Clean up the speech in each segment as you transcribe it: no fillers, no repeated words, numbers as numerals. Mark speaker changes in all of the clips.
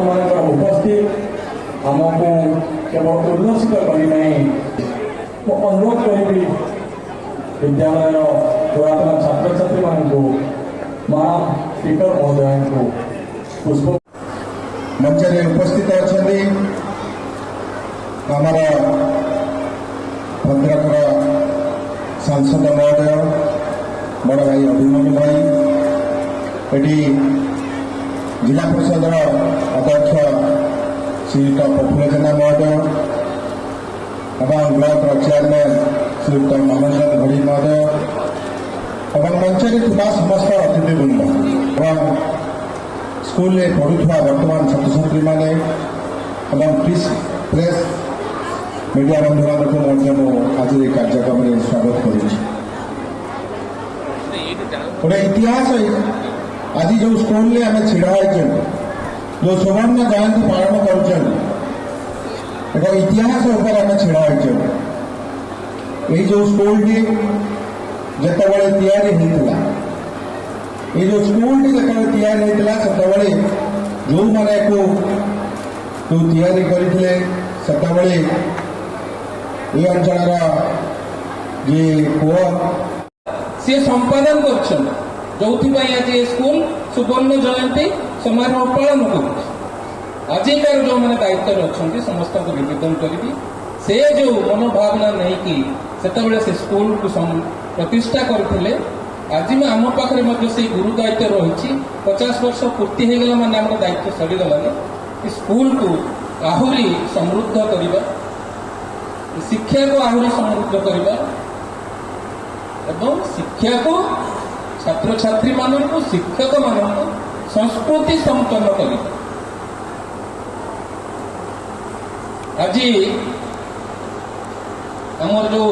Speaker 1: मान उपस्थित आमको केवल उल्लसित करना तो अनुरोध करी विद्यालय पुरातन छात्र छात्री मानू माँ स्पीकर महोदय को पुष्प
Speaker 2: मंच उपस्थित अच्छा भद्रक सांसद महोदय बड़ भाई अभिमन्यु भाई एटी जिला परिषद अध्यक्ष श्रीयुक्त प्रफुल्ल जेना महोदय एवं ब्लॉक चेयरमैन श्रीयुक्त मनोरंजन घड़ी महोदय एवं मंच समस्त अतिथिवृंद एवं स्कूल पढ़ुवा वर्तमान छात्र छात्री मैंने प्रेस मीडिया बंधु मानक आज कार्यक्रम में स्वागत करुँ गोटे इतिहास आज जो स्कूल आम ढड़ा जो सुवर्ण जयंती पालन कर इतिहास आम ढड़ा जो स्कूल जिते ये जो स्कूल या जो मैंने जो करते ये अंचल जी पुआ
Speaker 3: सी संपादन कर जो आज स्कूल सुवर्ण जयंती समारोह पालन कर आजिकार जो मैंने दायित्व अच्छा समस्त को निवेदन करी से जो मनोभावना नहीं कि से स्कूल को प्रतिष्ठा करते आज मैं आम पाखे से गुरु दायित्व रही 50 वर्ष पूर्ति हो गला माने आम दायित्व सरीगलानी स्कूल को आहरी समृद्ध करवा शिक्षा को आहरी समृद्ध करवा एवं शिक्षा को छात्र छात्री मानक शिक्षक मानक संस्कृति संपन्न कर आज आमर जो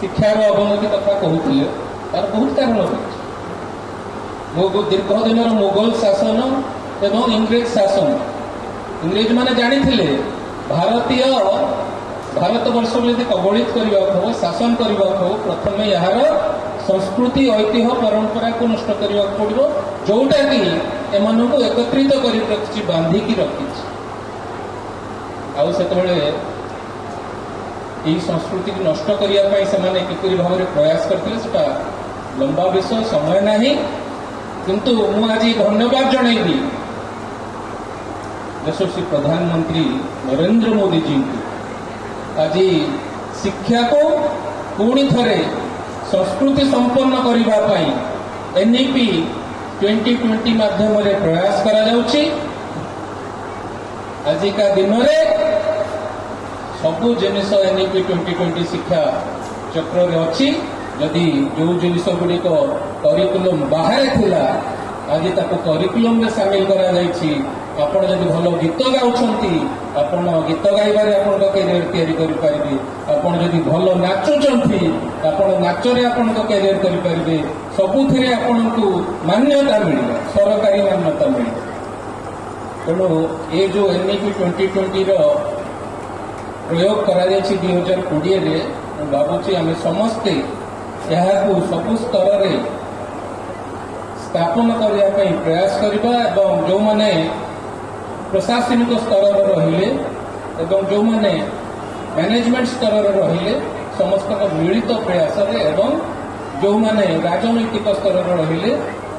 Speaker 3: शिक्षार अवनति कथा कहते तार बहुत कारण रही दीर्घ दिन मुगल शासन एवं इंग्रेज शासन इंग्रेज माने जानी भारतीय भारत वर्ष यदि कबलित करने हो शासन करने हो प्रथम यार संस्कृति ऐतिह्य परंपरा को नष्ट करने पड़ो जोटा कि एम एकत्रित कर बांधिकी रखी आउ से संस्कृति को नष्ट करने से किपरि भाव में प्रयास करते लंबा विषय समय नहीं किंतु मु आज धन्यवाद जनईबी यशस्वी प्रधानमंत्री नरेंद्र मोदी जी को आज शिक्षा को पुणी थरे संस्कृति संपन्न करने एनईपी 2020 माध्यम प्रयास करा जाउछि। आजिका दिन में सबू जिनिस एनईपी 2020 शिक्षा चक्र अच्छी जदि जो जिनिस गुड़िक करिकुलम बाहर थिला आज करिकुलम में सामिल करा जाइछि। आपण जदि भल गीत गाउछंती आपण गीत गाइबारे आपण कैरियर तैयारी करि परिबे आपण जदि भल नाचुचंती आपण नाचरे आपण कैरियर करि परिबे सबुथिरे आपनकु मान्यता मिलिबा सरकारी मान्यता मिलिबा तेणु ये जो एनईपी 2020 रो प्रयोग करा जाइछि 2020 रे भावुछि आमे समस्ते यहाकु सबु स्तर रे स्थापन करने प्रयास करवा एवं जो माने प्रशासनिक स्तर रहिले एवं जो माने मैनेजमेंट स्तर रहिले समस्त मिलित प्रयास एवं जो माने राजनैतिक स्तर रहिले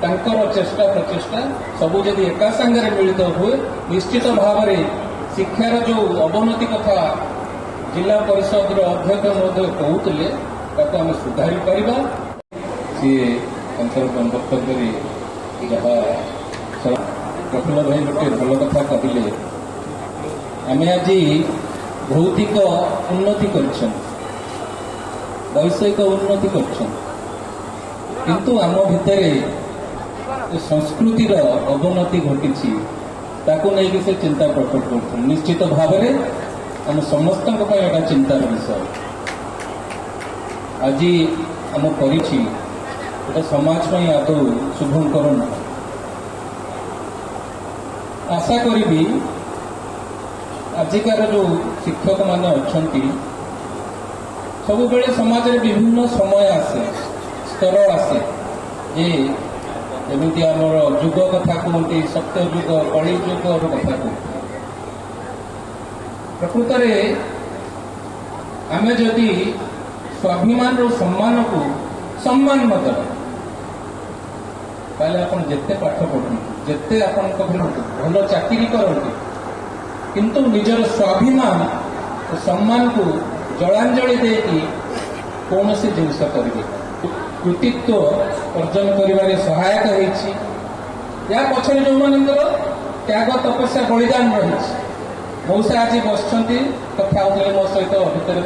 Speaker 3: तांकर चेष्टा प्रचेष्टा सबू जदि एका संगे मिलित हुए निश्चित भाव में शिक्षार जो अवनति कथा जिला परिषद अध्यक्ष महोदय कहते आम सुधारी पारिबा सी वक्तव्य जहाँ प्रफुल्ल भाई गोटे भल कथा कहले आम आज भौतिक उन्नति कर वैषयिक उन्नति किंतु आम भितर संस्कृतिर अवनति घटी ताकू नहीं से चिंता प्रकट कर निश्चित भाव में आम समस्त चिंतार विषय आज आम कर समाज में आदौ शुभंकर आशा करी आजिकार जो शिक्षक माने अच्छी सब बेले समाज में विभिन्न समय आसे स्तर आसे ये ଯେମିତି ଆମର ଯୁଗ କଥା କୁହନ୍ତି, ସତ୍ୟ ଯୁଗ, କଳି ଯୁଗର କଥା କୁହନ୍ତି। ପ୍ରକୃତରେ ଆମେ ଯଦି ସ୍ୱାଭିମାନର ସମ୍ମାନକୁ ସମ୍ମାନ ନ ଦେବା, ତାହେଲେ ଆପଣ ଯେତେ ପାଠ ପଢ଼ନ୍ତୁ, ଯେତେ ଆପଣଙ୍କ ଭଲ ଚାକିରି କରନ୍ତୁ, କିନ୍ତୁ ନିଜର ସ୍ୱାଭିମାନ ଓ ସମ୍ମାନକୁ ଜଳାଞ୍ଜଳି ଦେଇକି କୌଣସି ଜିନିଷ କରିବେ। କୃତିତ୍ୱ ଅର୍ଜନ କରିବାରେ ସହାୟକ ହେଇଛି। ଏହା ପଛରେ ଯେଉଁମାନଙ୍କର ତ୍ୟାଗ, ତପସ୍ୟା, ବଳିଦାନ ରହିଛି। ମଉସା ଆଜି ବସିଛନ୍ତି, କଥା ହେଉଥିଲେ ମୋ ସହିତ ଭିତରେ